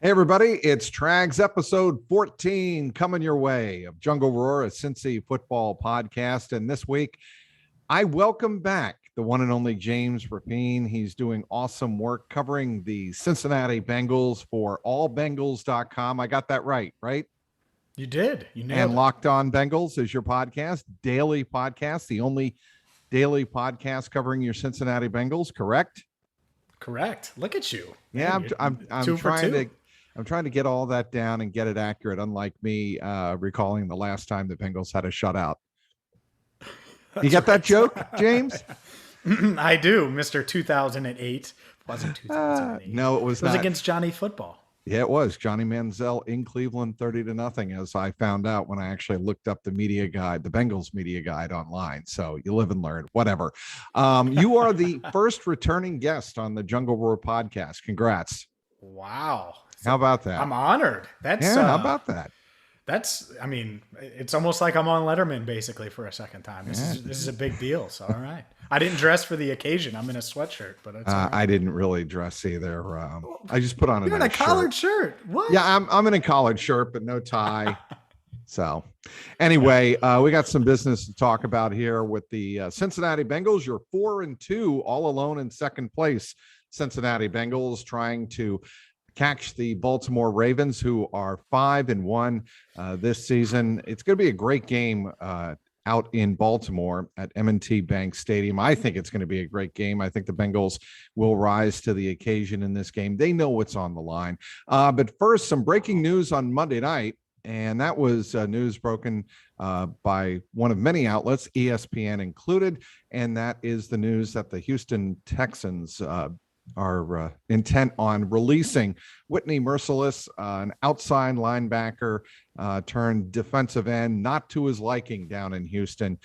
Hey, everybody, it's Trags episode 14 coming your way of Jungle Roar, a Cincy football podcast. And this week, I welcome back the one and only James Rapien. He's doing awesome work covering the Cincinnati Bengals for allbengals.com. I got that right? You did. You nailed and it. Locked On Bengals is your podcast, daily podcast, the only daily podcast covering your Cincinnati Bengals, correct? Correct. Look at you. Yeah, Man, I'm trying to get all that down and get it accurate, unlike me recalling the last time the Bengals had a shutout. You get that joke, James? I do, Mr. 2008. Wasn't 2008. No, it was not. It was against Johnny Football. Yeah, it was. Johnny Manziel in Cleveland, 30-0, as I found out when I actually looked up the media guide, the Bengals media guide online. So you live and learn, whatever. You are the first returning guest on the Jungle Roar podcast. Congrats. Wow. How about that? I'm honored. How about that? It's almost like I'm on Letterman basically for a second time. This is a big deal. So, all right. I didn't dress for the occasion. I'm in a sweatshirt, but it's all right. I didn't really dress either. I just put on You're in a collared shirt. What? Yeah, I'm in a collared shirt, but no tie. So anyway, we got some business to talk about here with the Cincinnati Bengals. You're 4-2, all alone in second place. Cincinnati Bengals trying to catch the Baltimore Ravens, who are 5-1 this season. It's going to be a great game out in Baltimore at M&T Bank Stadium. I think it's going to be a great game. I think the Bengals will rise to the occasion in this game. They know what's on the line. But first, some breaking news on Monday night, and that was news broken by one of many outlets, ESPN included, and that is the news that the Houston Texans are intent on releasing Whitney Mercilus, an outside linebacker turned defensive end, not to his liking down in Houston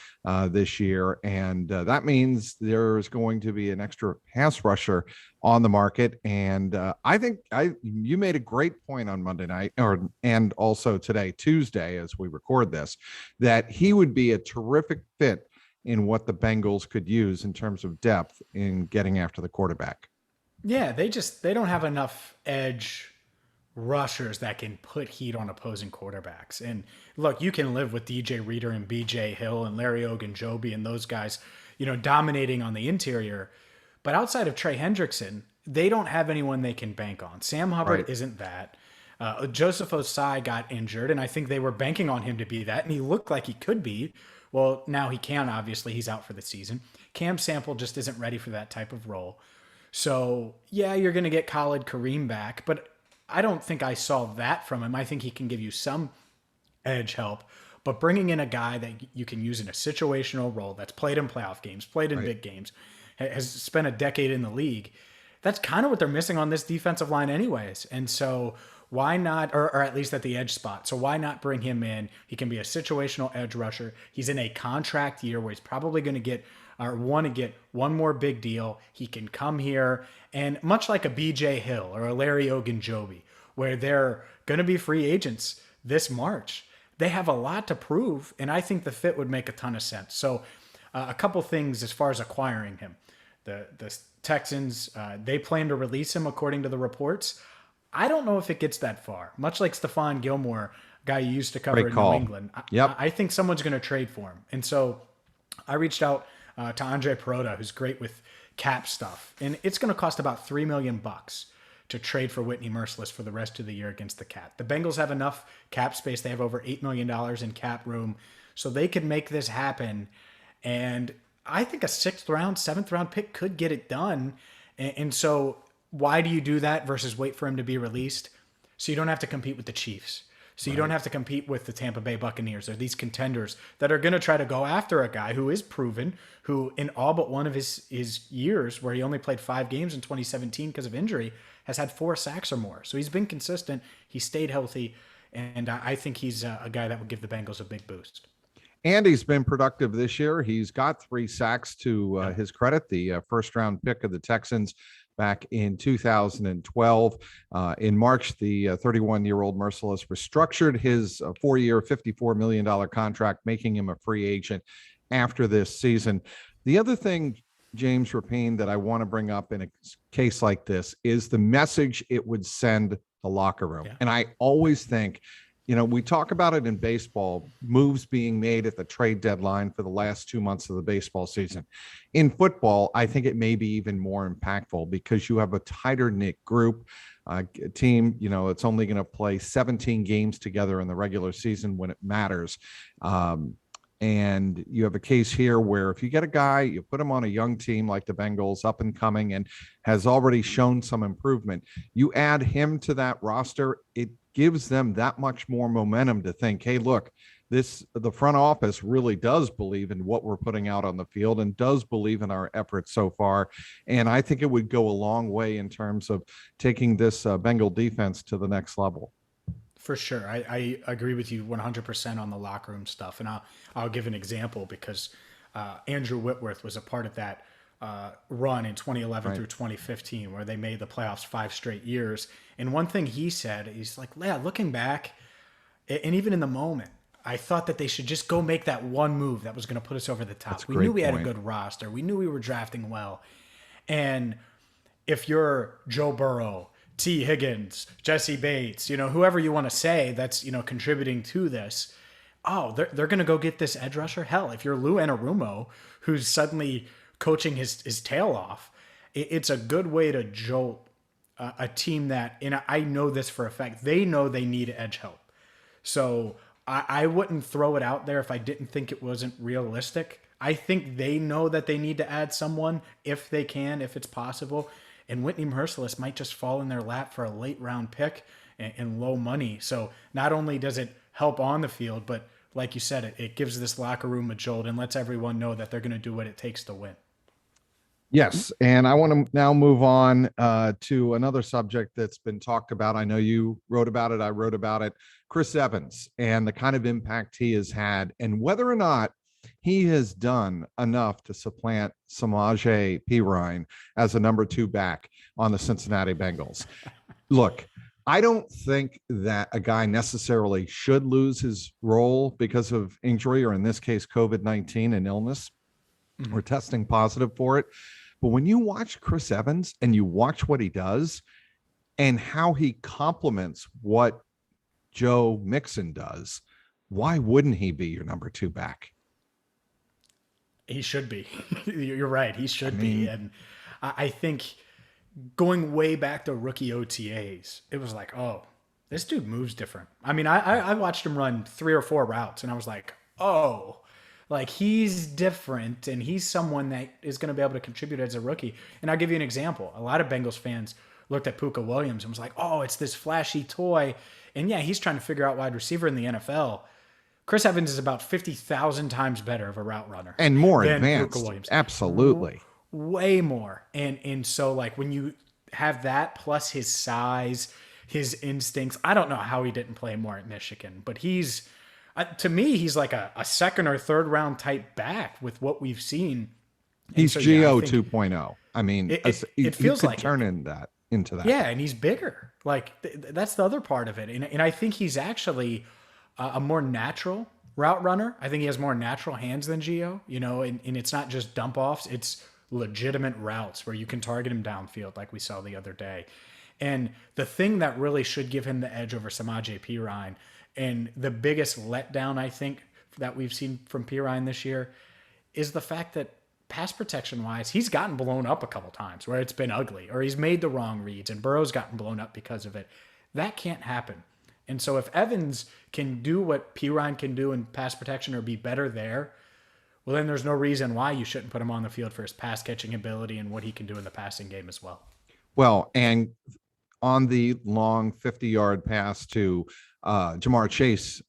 this year. And that means there's going to be an extra pass rusher on the market. And I think you made a great point on Monday night, and also today, Tuesday, as we record this, that he would be a terrific fit in what the Bengals could use in terms of depth in getting after the quarterback. Yeah, they don't have enough edge rushers that can put heat on opposing quarterbacks. And look, you can live with DJ Reader and BJ Hill and Larry Ogunjobi and those guys, dominating on the interior. But outside of Trey Hendrickson, they don't have anyone they can bank on. Sam Hubbard isn't that. Joseph Osai got injured, and I think they were banking on him to be that, and he looked like he could be. Well, now he can, obviously. He's out for the season. Cam Sample just isn't ready for that type of role. So, yeah, you're going to get Khalid Kareem back, but I don't think I saw that from him. I think he can give you some edge help, but bringing in a guy that you can use in a situational role that's played in playoff games, played in big games, has spent a decade in the league, that's kind of what they're missing on this defensive line anyways. And so why not, or at least at the edge spot, so why not bring him in? He can be a situational edge rusher. He's in a contract year where he's probably going to get want to get one more big deal. He can come here, and much like a BJ Hill or a Larry Ogunjobi, where they're going to be free agents this March, they have a lot to prove, and I think the fit would make a ton of sense. So a couple things as far as acquiring him. The Texans, they plan to release him according to the reports. I don't know if it gets that far. Much like Stephon Gilmore, guy you used to cover in New England. I think someone's going to trade for him. And so I reached out to Andre Perota, who's great with cap stuff. And it's going to cost about $3 million to trade for Whitney Mercilus for the rest of the year against the cap. The Bengals have enough cap space. They have over $8 million in cap room. So they could make this happen. And I think a 6th round, 7th round pick could get it done. And so why do you do that versus wait for him to be released? So you don't have to compete with the Chiefs. So you don't have to compete with the Tampa Bay Buccaneers or these contenders that are going to try to go after a guy who is proven, who in all but one of his years, where he only played 5 games in 2017 because of injury, has had 4 sacks or more. So he's been consistent. He stayed healthy. And I think he's a guy that would give the Bengals a big boost. And he's been productive this year. He's got 3 sacks to his credit, the first-round pick of the Texans back in 2012. In March, the 31-year-old Mercilus restructured his 4-year, $54 million contract, making him a free agent after this season. The other thing James Rapien, that I want to bring up in a case like this is the message it would send the locker room. Yeah. And I always think, we talk about it in baseball, moves being made at the trade deadline for the last 2 months of the baseball season. In football, I think it may be even more impactful because you have a tighter knit group. Team, it's only going to play 17 games together in the regular season when it matters. And you have a case here where if you get a guy, you put him on a young team like the Bengals, up and coming, and has already shown some improvement, you add him to that roster, it gives them that much more momentum to think, hey, look, the front office really does believe in what we're putting out on the field and does believe in our efforts so far. And I think it would go a long way in terms of taking this Bengal defense to the next level. For sure. I agree with you 100% on the locker room stuff. And I'll give an example because Andrew Whitworth was a part of that run in 2011 through 2015 where they made the playoffs 5 straight years. And one thing he said, he's like, yeah, looking back, and even in the moment, I thought that they should just go make that one move that was going to put us over the top. We knew we had a good roster. We knew we were drafting well. And if you're Joe Burrow, T. Higgins, Jesse Bates, whoever you want to say that's, contributing to this, they're going to go get this edge rusher. Hell, if you're Lou Anarumo, who's suddenly coaching his tail off, it's a good way to jolt a team that, and I know this for a fact, they know they need edge help. So I wouldn't throw it out there if I didn't think it wasn't realistic. I think they know that they need to add someone if they can, if it's possible. And Whitney Merciless might just fall in their lap for a late round pick and low money. So not only does it help on the field, but like you said, it gives this locker room a jolt and lets everyone know that they're going to do what it takes to win. Yes. And I want to now move on to another subject that's been talked about. I know you wrote about it. I wrote about it. Chris Evans and the kind of impact he has had and whether or not he has done enough to supplant Samaje Perine as a number 2 back on the Cincinnati Bengals. Look, I don't think that a guy necessarily should lose his role because of injury, or in this case, COVID-19 and illness, or testing positive for it. But when you watch Chris Evans and you watch what he does and how he complements what Joe Mixon does, why wouldn't he be your number 2 back? He should be. You're right. He should be. And I think going way back to rookie OTAs, it was like, oh, this dude moves different. I watched him run 3 or 4 routes and I was like, oh, like he's different and he's someone that is going to be able to contribute as a rookie. And I'll give you an example. A lot of Bengals fans looked at Puka Williams and was like, oh, it's this flashy toy. And yeah, he's trying to figure out wide receiver in the NFL. Chris Evans is about 50,000 times better of a route runner. And more advanced. Absolutely. Way more. And so like when you have that plus his size, his instincts, I don't know how he didn't play more at Michigan, but he's, to me, he's like a second or third round type back with what we've seen. He's so, Geo 2.0. I mean, it feels like turn into that. Yeah. And he's bigger. Like that's the other part of it. And I think he's actually a more natural route runner. I think he has more natural hands than Gio, and it's not just dump offs. It's legitimate routes where you can target him downfield like we saw the other day. And the thing that really should give him the edge over Samaje Perine, and the biggest letdown I think that we've seen from Perine this year, is the fact that pass protection wise, he's gotten blown up a couple times where it's been ugly or he's made the wrong reads and Burrow's gotten blown up because of it. That can't happen. And so if Evans can do what Perine can do in pass protection or be better there, well, then there's no reason why you shouldn't put him on the field for his pass catching ability and what he can do in the passing game as well. Well, and on the long 50-yard pass to Jamar Chase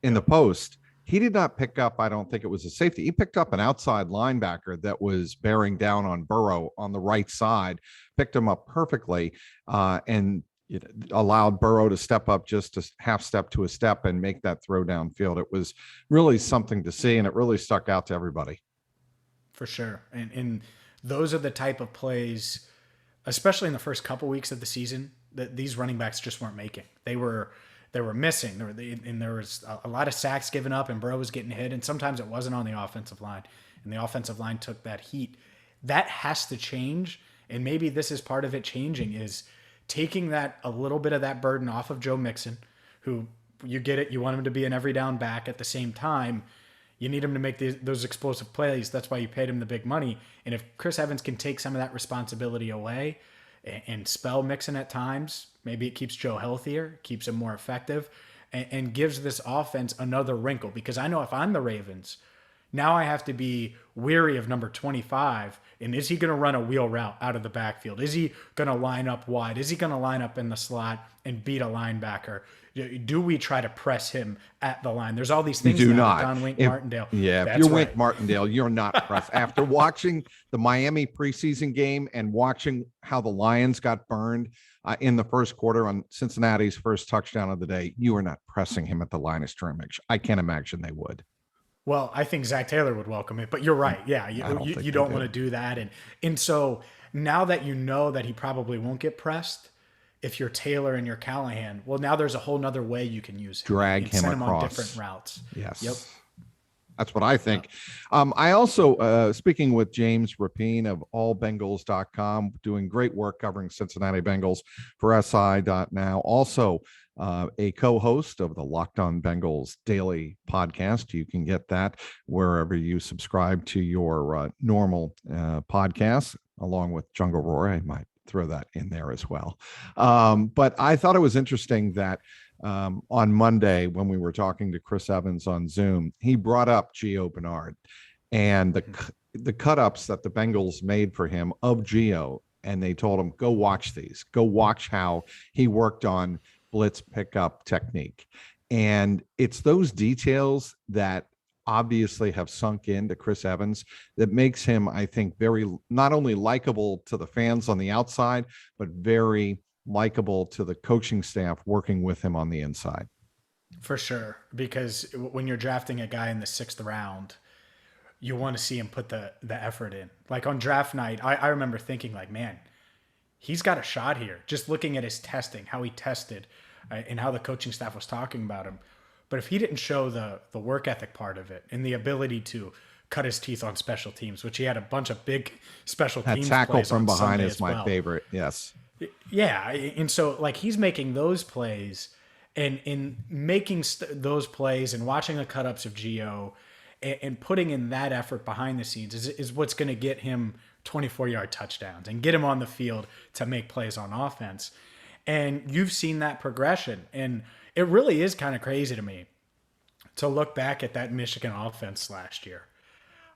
in the post, he did not pick up, I don't think it was a safety. He picked up an outside linebacker that was bearing down on Burrow on the right side, picked him up perfectly, and it allowed Burrow to step up just a half step to a step and make that throw downfield. It was really something to see, and it really stuck out to everybody. For sure. And those are the type of plays, especially in the first couple weeks of the season, that these running backs just weren't making. They were missing, and there was a lot of sacks given up, and Burrow was getting hit, and sometimes it wasn't on the offensive line, and the offensive line took that heat. That has to change. And maybe this is part of it changing, is taking that a little bit of that burden off of Joe Mixon, who, you get it, you want him to be an every down back. At the same time, you need him to make those explosive plays. That's why you paid him the big money. And if Chris Evans can take some of that responsibility away and spell Mixon at times, maybe it keeps Joe healthier, keeps him more effective, and gives this offense another wrinkle. Because I know if I'm the Ravens, now I have to be weary of number 25. And is he going to run a wheel route out of the backfield? Is he going to line up wide? Is he going to line up in the slot and beat a linebacker? Do we try to press him at the line? There's all these things. You do not. Don Wink Martindale. Yeah, if you're Wink Martindale, you're not pressed. After watching the Miami preseason game and watching how the Lions got burned in the first quarter on Cincinnati's first touchdown of the day, you are not pressing him at the line of scrimmage. I can't imagine they would. Well, I think Zach Taylor would welcome it, but you're right. Yeah, you don't want to do that. And so now that you know that he probably won't get pressed, if you're Taylor and you're Callahan, well, now there's a whole nother way you can use him. Drag him send him across. On different routes. Yes. Yep. That's what I think. I also, speaking with James Rapien of allbengals.com, doing great work covering Cincinnati Bengals for SI.now. Also, a co-host of the Locked On Bengals daily podcast. You can get that wherever you subscribe to your normal podcasts, along with Jungle Roar. I might throw that in there as well. But I thought it was interesting that on Monday, when we were talking to Chris Evans on Zoom, he brought up Gio Bernard and the cut-ups that the Bengals made for him of Gio. And they told him, go watch these. Go watch how he worked on blitz pickup technique. And it's those details that obviously have sunk into Chris Evans that makes him, I think, very not only likable to the fans on the outside, but very likable to the coaching staff working with him on the inside. For sure. Because when you're drafting a guy in the 6th round, you want to see him put the effort in. Like on draft night, I remember thinking like, man, he's got a shot here. Just looking at his testing, how he tested, and how the coaching staff was talking about him. But if he didn't show the work ethic part of it and the ability to cut his teeth on special teams, which he had a bunch of big special teams. That tackle from behind Sunday is my favorite. Yes. Yeah. And so like he's making those plays and in making those plays and watching the cut-ups of Gio and putting in that effort behind the scenes is what's going to get him 24-yard touchdowns and get him on the field to make plays on offense. And you've seen that progression. And it really is kind of crazy to me to look back at that Michigan offense last year.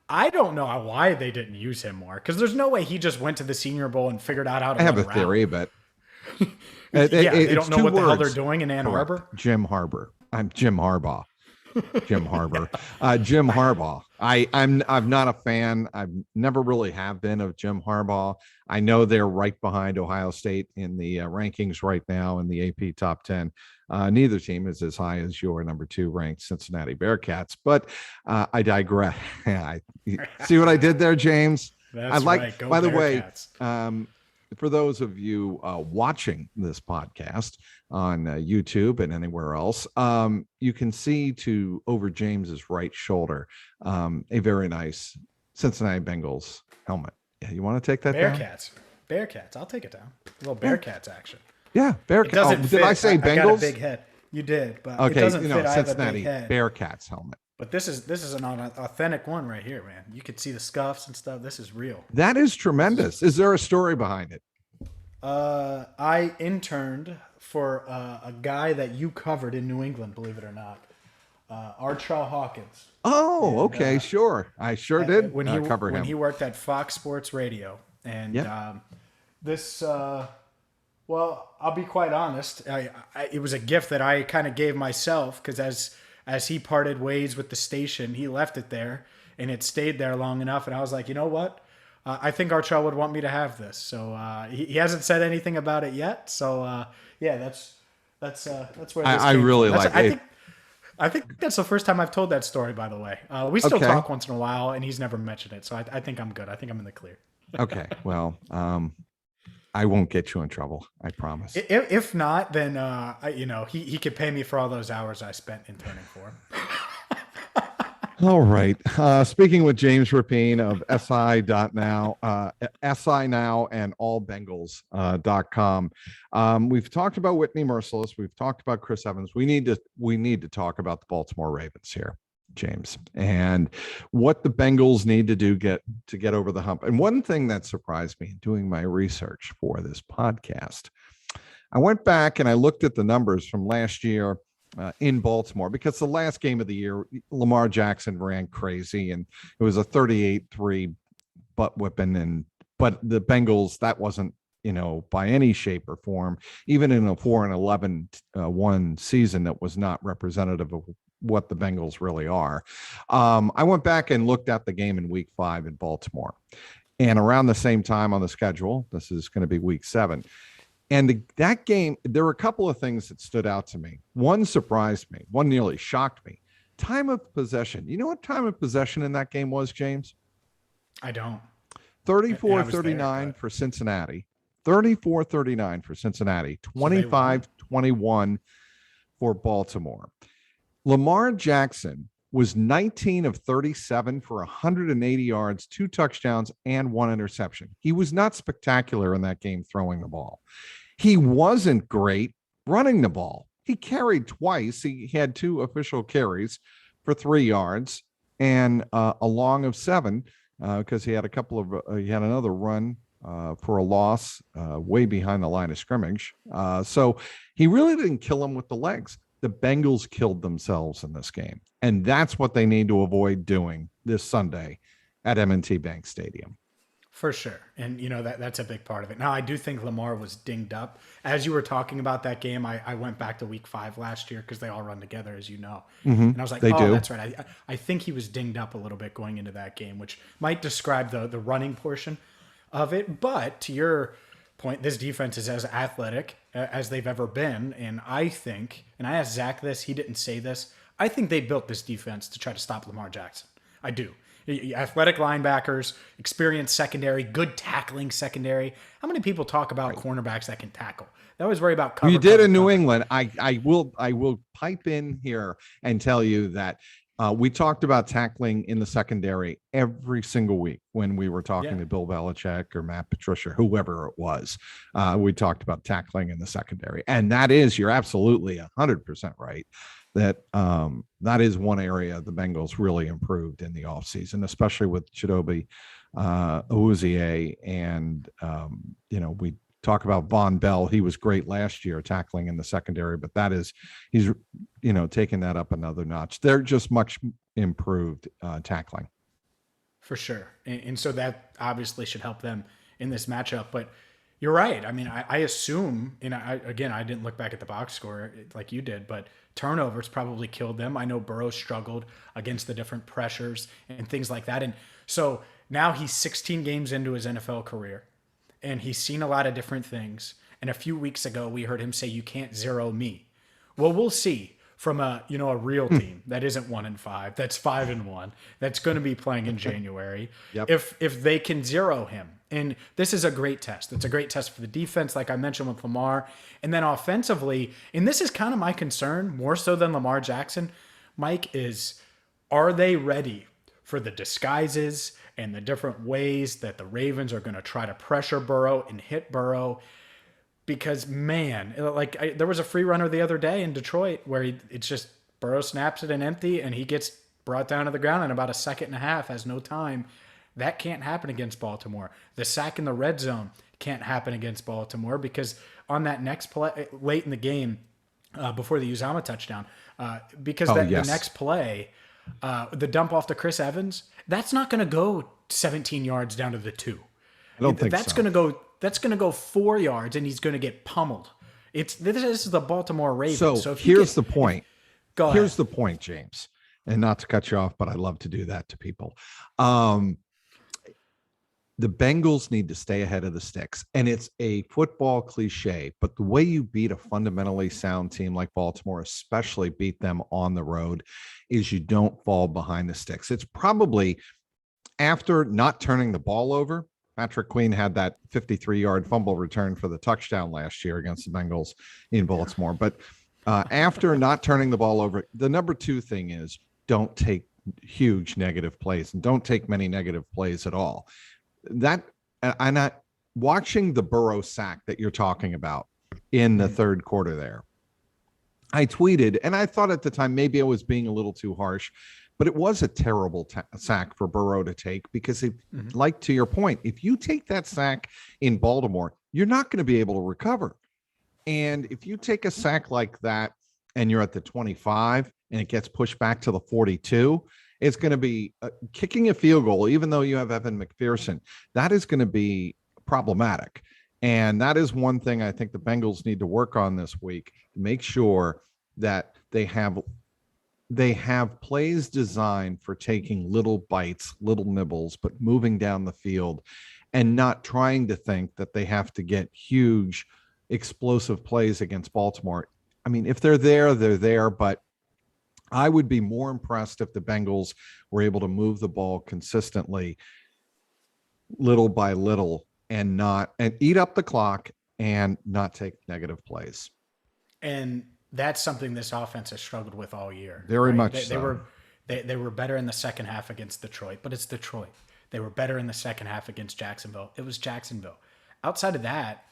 I don't know why they didn't use him more, because there's no way he just went to the Senior Bowl and figured out how to. I have a theory, but they don't know what the hell they're doing in Ann Arbor. Jim Harbaugh. I'm Jim Harbaugh. Jim Harbaugh. Jim Harbaugh. I'm not a fan. I've never really have been of Jim Harbaugh. I know they're right behind Ohio State in the rankings right now in the AP top 10. Neither team is as high as your number 2 ranked Cincinnati Bearcats, but I digress. See what I did there, James? That's right. Go by the Bearcats. way, for those of you watching this podcast on YouTube and anywhere else, you can see over James's right shoulder a very nice Cincinnati Bengals helmet. Yeah, you want to take that down? Bearcats. I'll take it down. A little Bearcats action. Yeah, Bearcats. Oh, did I say Bengals? I got a big head. You did, but okay, it doesn't fit. Cincinnati I have a big head. Bearcats helmet. But this is an authentic one right here, man. You could see the scuffs and stuff. This is real. That is tremendous. Is there a story behind it? I interned for a guy that you covered in New England, believe it or not, Archell Hawkins. Oh, okay, sure. I sure did when cover him. When he worked at Fox Sports Radio. And this, well, I'll be quite honest. It was a gift that I kind of gave myself, because as he parted ways with the station, he left it there, and it stayed there long enough. And I was like, you know what? I think Archell would want me to have this. So he hasn't said anything about it yet. So yeah, that's where this I really from. like it. I think that's the first time I've told that story, by the way. We still talk once in a while, and he's never mentioned it. So I think I'm good. I think I'm in the clear. Okay. Well, I won't get you in trouble. I promise. If not, then he could pay me for all those hours I spent interning for him. All right. Speaking with James Rapien of SI Now and allbengals.com. We've talked about Whitney Merciless. We've talked about Chris Evans. We need to talk about the Baltimore Ravens here, James, and what the Bengals need to do to get over the hump. And one thing that surprised me in doing my research for this podcast, I went back and I looked at the numbers from last year in Baltimore, because the last game of the year, Lamar Jackson ran crazy and it was a 38-3 butt whipping. But the Bengals, that wasn't, by any shape or form, even in a 4-11 one season, that was not representative of what the Bengals really are. I went back and looked at the game in week 5 in Baltimore, and around the same time on the schedule, this is going to be week 7. And that game, there were a couple of things that stood out to me. One surprised me. One nearly shocked me. Time of possession. You know what time of possession in that game was, James? I don't. 34-39 for Cincinnati. 34-39 for Cincinnati. 25-21 for Baltimore. Lamar Jackson was 19 of 37 for 180 yards, 2 touchdowns, and 1 interception. He was not spectacular in that game throwing the ball. He wasn't great running the ball. He carried twice. He had 2 official carries for 3 yards and a long of 7 because he had he had another run for a loss way behind the line of scrimmage. So he really didn't kill him with the legs. The Bengals killed themselves in this game, and that's what they need to avoid doing this Sunday at M&T Bank Stadium. For sure. And, that's a big part of it. Now, I do think Lamar was dinged up. As you were talking about that game, I went back to week 5 last year because they all run together, as you know. Mm-hmm. And I was like, that's right. I think he was dinged up a little bit going into that game, which might describe the running portion of it. But to your point, this defense is as athletic as they've ever been. And I think, and I asked Zach this, he didn't say this, I think they built this defense to try to stop Lamar Jackson. I do. Athletic linebackers, experienced secondary, good tackling secondary. How many people talk about cornerbacks that can tackle? They always worry about cover. You did in New England. I will pipe in here and tell you that we talked about tackling in the secondary every single week when we were talking to Bill Belichick or Matt Patricia, whoever it was. We talked about tackling in the secondary, and that is, you're absolutely 100% right. That is one area the Bengals really improved in the offseason, especially with Chidobe Awuzie. And, we talk about Von Bell. He was great last year tackling in the secondary, but he's taking that up another notch. They're just much improved tackling. For sure. And so that obviously should help them in this matchup. But you're right. I mean, I assume, and I didn't look back at the box score like you did, but turnovers probably killed them. I know Burrow struggled against the different pressures and things like that. And so now he's 16 games into his NFL career, and he's seen a lot of different things. And a few weeks ago, we heard him say, "You can't zero me." Well, we'll see from a real team that isn't 1-5, that's 5-1, that's going to be playing in January. If they can zero him. And this is a great test. It's a great test for the defense, like I mentioned with Lamar. And then offensively, and this is kind of my concern, more so than Lamar Jackson, Mike, is are they ready for the disguises and the different ways that the Ravens are going to try to pressure Burrow and hit Burrow? Because, man, there was a free runner the other day in Detroit where it's just Burrow snaps it and empty, and he gets brought down to the ground in about a second and a half, has no time. That can't happen against Baltimore. The sack in the red zone can't happen against Baltimore because on that next play, late in the game, before the Uzama touchdown, the next play, the dump off to Chris Evans, that's not going to go 17 yards down to the 2. I don't think that's so. That's going to go 4 yards, and he's going to get pummeled. This is the Baltimore Ravens. So here's the point. Go ahead. Here's the point, James, and not to cut you off, but I love to do that to people. The Bengals need to stay ahead of the sticks, and it's a football cliche, but the way you beat a fundamentally sound team like Baltimore, especially beat them on the road, is you don't fall behind the sticks. It's probably after not turning the ball over. Patrick Queen had that 53-yard fumble return for the touchdown last year against the Bengals in Baltimore. But after not turning the ball over, the number 2 thing is don't take huge negative plays and don't take many negative plays at all. That I'm not watching the Burrow sack that you're talking about in the third quarter there. I tweeted, and I thought at the time maybe I was being a little too harsh, but it was a terrible sack for Burrow to take because, like to your point, if you take that sack in Baltimore, you're not going to be able to recover. And if you take a sack like that and you're at the 25 and it gets pushed back to the 42, it's going to be kicking a field goal, even though you have Evan McPherson. That is going to be problematic. And that is one thing I think the Bengals need to work on this week, to make sure that they have plays designed for taking little bites, little nibbles, but moving down the field and not trying to think that they have to get huge explosive plays against Baltimore. I mean, if they're there, they're there, but I would be more impressed if the Bengals were able to move the ball consistently, little by little, and eat up the clock and not take negative plays. And that's something this offense has struggled with all year. Very much so. They were better in the second half against Detroit, but it's Detroit. They were better in the second half against Jacksonville. It was Jacksonville. Outside of that,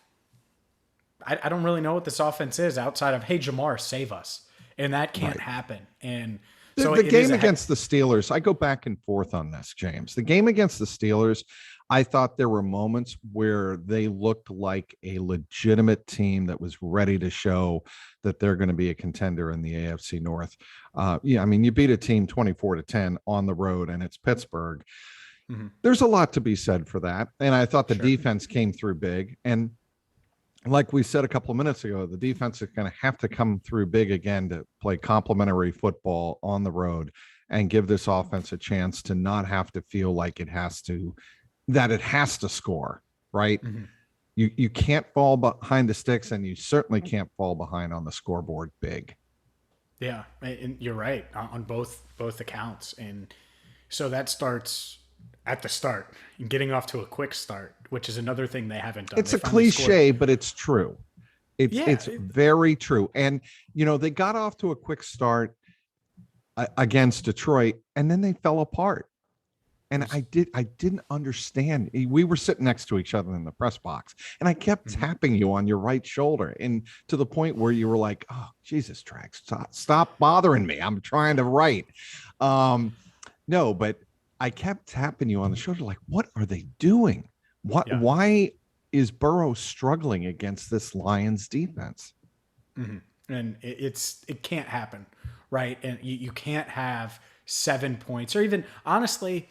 I don't really know what this offense is outside of, hey, Jamar, save us. And that can't happen. And so the game against the Steelers, I go back and forth on this, James. The game against the Steelers, I thought there were moments where they looked like a legitimate team that was ready to show that they're going to be a contender in the AFC North. Yeah, I mean, you beat a team 24-10 on the road, and it's Pittsburgh. Mm-hmm. There's a lot to be said for that. And I thought the defense came through big. And like we said a couple of minutes ago, the defense is going to have to come through big again to play complementary football on the road and give this offense a chance to not have to feel like it has to score, right? Mm-hmm. You can't fall behind the sticks, and you certainly can't fall behind on the scoreboard big. Yeah, and you're right on both accounts. And so that starts at the start and getting off to a quick start, which is another thing they haven't done. It's a cliche, but it's true. It's very true. And, they got off to a quick start against Detroit, and then they fell apart. And I didn't understand. We were sitting next to each other in the press box, and I kept tapping you on your right shoulder, and to the point where you were like, "Oh, Jesus, Trax, stop bothering me. I'm trying to write." No, but I kept tapping you on the shoulder, like, "What are they doing? Why is Burrow struggling against this Lions defense?" Mm-hmm. And it can't happen, right? And you can't have 7 points, or even honestly,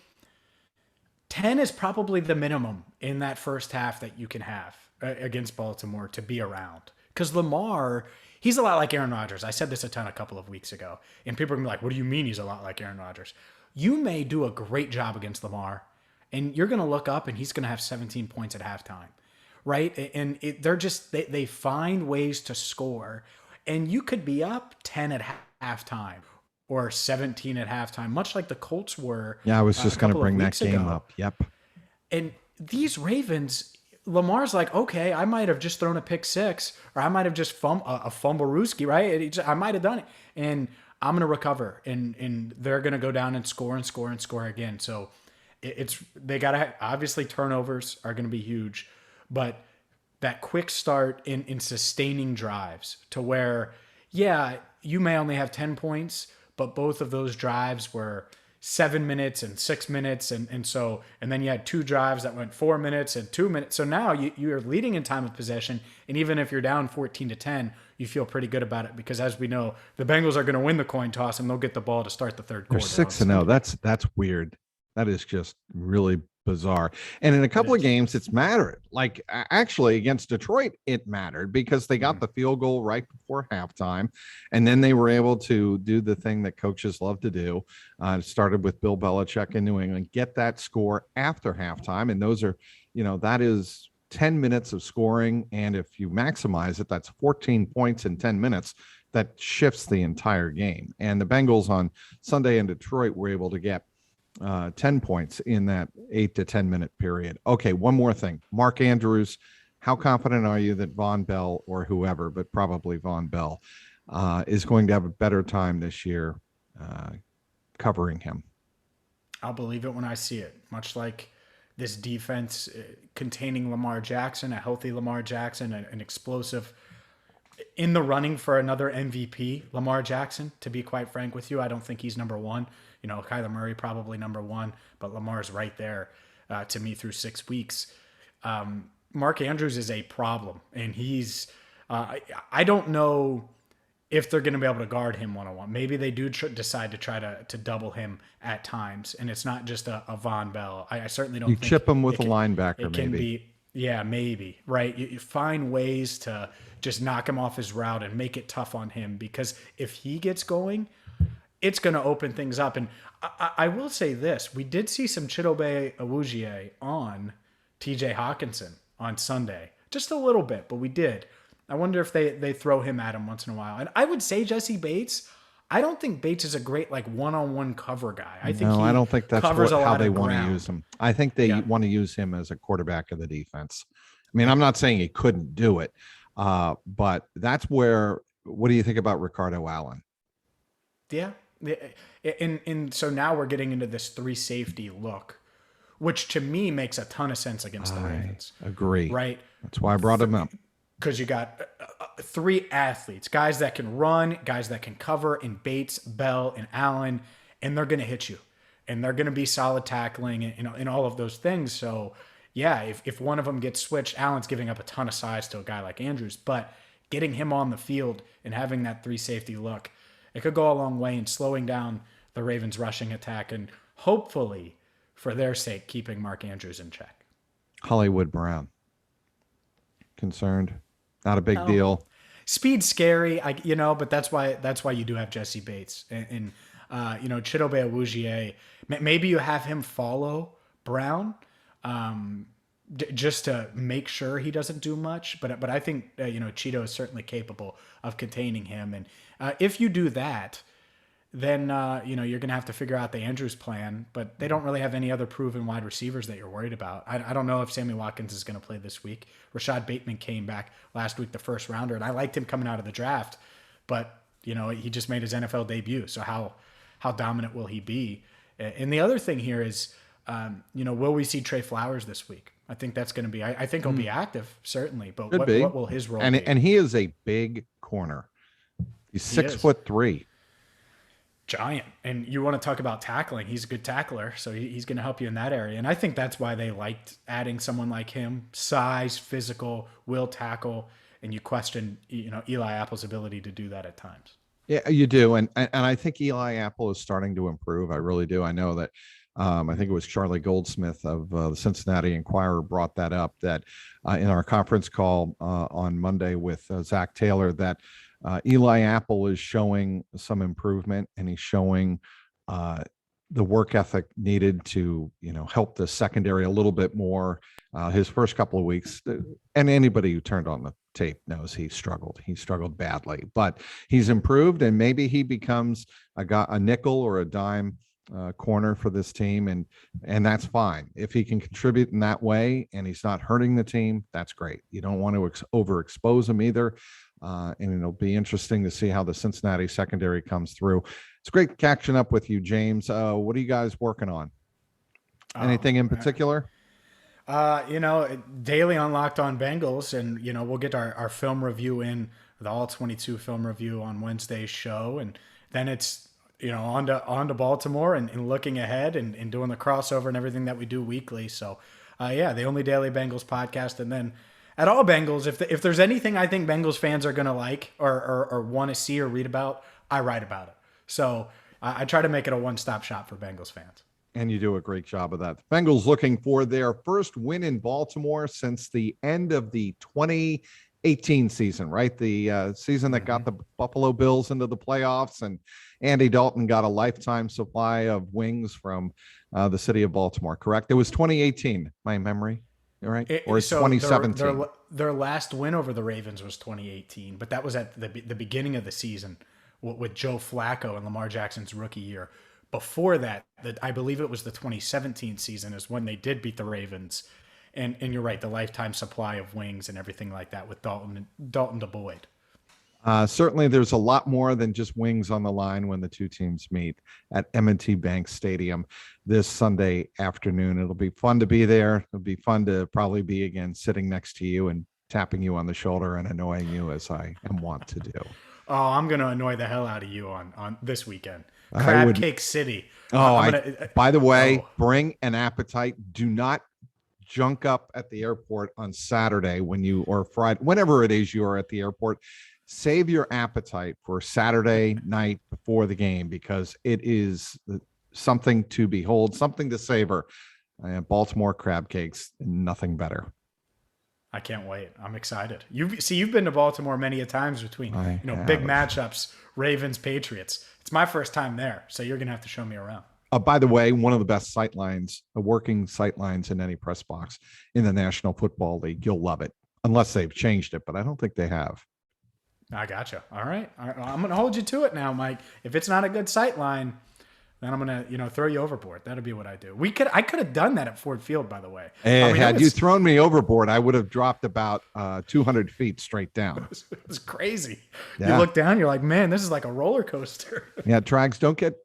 10 is probably the minimum in that first half that you can have against Baltimore to be around. Because Lamar, he's a lot like Aaron Rodgers. I said this a couple of weeks ago, and people are going to be like, what do you mean he's a lot like Aaron Rodgers? You may do a great job against Lamar, and you're going to look up and he's going to have 17 points at halftime, right? And they find ways to score, and you could be up 10 at halftime or 17 at halftime, much like the Colts were. Yeah, I was just going to bring that game up. Yep. And these Ravens, Lamar's like, okay, I might have just thrown a pick six, or I might have just a fumble-rooski, right? I might have done it, and I'm going to recover, and they're going to go down and score again. So they got to, obviously turnovers are going to be huge, but that quick start in sustaining drives to where, yeah, you may only have 10 points, but both of those drives were 7 minutes and 6 minutes. And then you had two drives that went 4 minutes and 2 minutes. So now you're leading in time of possession. And even if you're down 14-10, you feel pretty good about it, because as we know, the Bengals are going to win the coin toss and they'll get the ball to start the third quarter. They're 6-0. That's weird. That is just really bizarre. And in a couple of games, it's mattered. Like, actually against Detroit, it mattered because they got the field goal right before halftime, and then they were able to do the thing that coaches love to do. It started with Bill Belichick in New England, get that score after halftime, and those are, that is 10 minutes of scoring, and if you maximize it, that's 14 points in 10 minutes. That shifts the entire game. And the Bengals on Sunday in Detroit were able to get 10 points in that 8 to 10 minute period. Okay, one more thing. Mark Andrews, how confident are you that Von Bell, or whoever, but probably Von Bell, is going to have a better time this year covering him? I'll believe it when I see it. Much like this defense containing Lamar Jackson, a healthy Lamar Jackson, an explosive in the running for another MVP, Lamar Jackson, to be quite frank with you. I don't think he's number one. Kyler Murray probably number one, but Lamar's right there to me through 6 weeks. Mark Andrews is a problem, and he's I don't know if they're going to be able to guard him one-on-one. Maybe they do decide to try to double him at times, and it's not just a Von Bell. I certainly don't You think chip him with a can, linebacker, it can maybe. be, yeah, maybe, right? You find ways to just knock him off his route and make it tough on him, because if he gets going, it's going to open things up. And I will say this. We did see some Chidobe Awuzie on TJ Hawkinson on Sunday. Just a little bit, but we did. I wonder if they throw him at him once in a while. And I would say Jesse Bates. I don't think Bates is a great one-on-one cover guy. I don't think that's how they want to use him. I think they want to use him as a quarterback of the defense. I mean, I'm not saying he couldn't do it, but that's where. What do you think about Ricardo Allen? Yeah, and so now we're getting into this 3 safety look, which to me makes a ton of sense against the Ravens. Agree. Right. That's why I brought him up. Because you got 3 athletes, guys that can run, guys that can cover, in Bates, Bell, and Allen, and they're going to hit you, and they're going to be solid tackling, and all of those things. So, yeah, if one of them gets switched, Allen's giving up a ton of size to a guy like Andrews, but getting him on the field and having that 3 safety look, it could go a long way in slowing down the Ravens' rushing attack, and hopefully, for their sake, keeping Mark Andrews in check. Hollywood Brown. Concerned? Not a big deal. Speed's scary, but that's why you do have Jesse Bates and Chidobe Awuzie. Maybe you have him follow Brown, just to make sure he doesn't do much. But I think Cheeto is certainly capable of containing him, and if you do that, then you're going to have to figure out the Andrews plan. But they don't really have any other proven wide receivers that you're worried about. I don't know if Sammy Watkins is going to play this week. Rashad Bateman came back last week, the first rounder, and I liked him coming out of the draft. But he just made his NFL debut. So how dominant will he be? And the other thing here is, will we see Trey Flowers this week? I think that's going to be. I think he'll be active, certainly. But what will his role be? And he is a big corner. He's 6'3". Giant. And you want to talk about tackling. He's a good tackler, so he's going to help you in that area. And I think that's why they liked adding someone like him. Size, physical, will tackle, and you question, Eli Apple's ability to do that at times. Yeah, you do. And I think Eli Apple is starting to improve. I really do. I know that I think it was Charlie Goldsmith of the Cincinnati Enquirer brought that up, that in our conference call on Monday with Zach Taylor, that Eli Apple is showing some improvement, and he's showing the work ethic needed to, help the secondary a little bit more. His first couple of weeks, and anybody who turned on the tape knows he struggled. He struggled badly, but he's improved, and maybe he becomes a nickel or a dime corner for this team, and that's fine if he can contribute in that way, and he's not hurting the team. That's great. You don't want to overexpose him either. And it'll be interesting to see how the Cincinnati secondary comes through. It's great catching up with you, James. What are you guys working on? Anything in particular? Daily on Locked On Bengals, and we'll get our film review in, the All 22 film review on Wednesday's show, and then it's on to Baltimore and looking ahead and doing the crossover and everything that we do weekly. So the only Daily Bengals podcast, and then at All Bengals, if there's anything I think Bengals fans are going to like or want to see or read about, I write about it. So I try to make it a one-stop shop for Bengals fans. And you do a great job of that. The Bengals looking for their first win in Baltimore since the end of the 2018 season, right? The season that got the Buffalo Bills into the playoffs, and Andy Dalton got a lifetime supply of wings from the city of Baltimore, correct? It was 2018, my memory. Right, or 2017. Their last win over the Ravens was 2018, but that was at the beginning of the season with Joe Flacco and Lamar Jackson's rookie year. Before that, I believe it was the 2017 season is when they did beat the Ravens, and you're right, the lifetime supply of wings and everything like that with Dalton to Boyd. Certainly, there's a lot more than just wings on the line when the two teams meet at M&T Bank Stadium this Sunday afternoon. It'll be fun to be there. It'll be fun to probably be again sitting next to you and tapping you on the shoulder and annoying you as I am wont to do. Oh, I'm gonna annoy the hell out of you on this weekend. Crab Cake City. By the way, bring an appetite. Do not junk up at the airport on Saturday or Friday, whenever it is you are at the airport. Save your appetite for Saturday night before the game, because it is something to behold, something to savor. Baltimore crab cakes, nothing better. I can't wait. I'm excited. You've been to Baltimore many a times between big matchups, Ravens, Patriots. It's my first time there, so you're gonna have to show me around. By the way, one of the best sight lines, working sight lines in any press box in the National Football League. You'll love it, unless they've changed it, but I don't think they have. I gotcha. All right. I'm going to hold you to it now, Mike. If it's not a good sight line, then I'm going to, throw you overboard. That'll be what I do. I could have done that at Ford Field, by the way. Had you thrown me overboard, I would have dropped about 200 feet straight down. It was crazy. Yeah. You look down, you're like, man, this is like a roller coaster. Yeah, Trags, don't get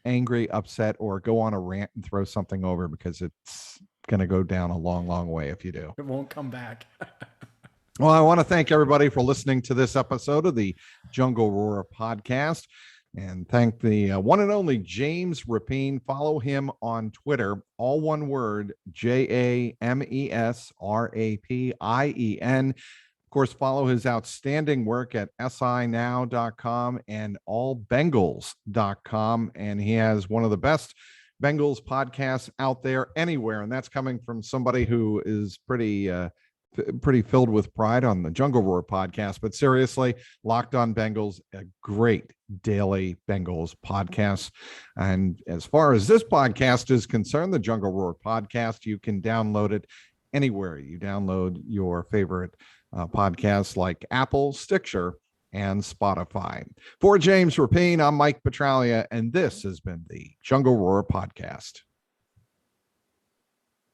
angry, upset, or go on a rant and throw something over, because it's going to go down a long, long way if you do. It won't come back. Well, I want to thank everybody for listening to this episode of the Jungle Roar podcast, and thank the one and only James Rapien. Follow him on Twitter, all one word, JamesRapien. Of course, follow his outstanding work at sinow.com and allbengals.com. And he has one of the best Bengals podcasts out there anywhere. And that's coming from somebody who is pretty filled with pride on the Jungle Roar podcast. But seriously, Locked On Bengals, a great daily Bengals podcast. And as far as this podcast is concerned, the Jungle Roar podcast, you can download it anywhere you download your favorite podcasts, like Apple, Stitcher, and Spotify. For James Rapien, I'm Mike Petraglia, and this has been the Jungle Roar podcast.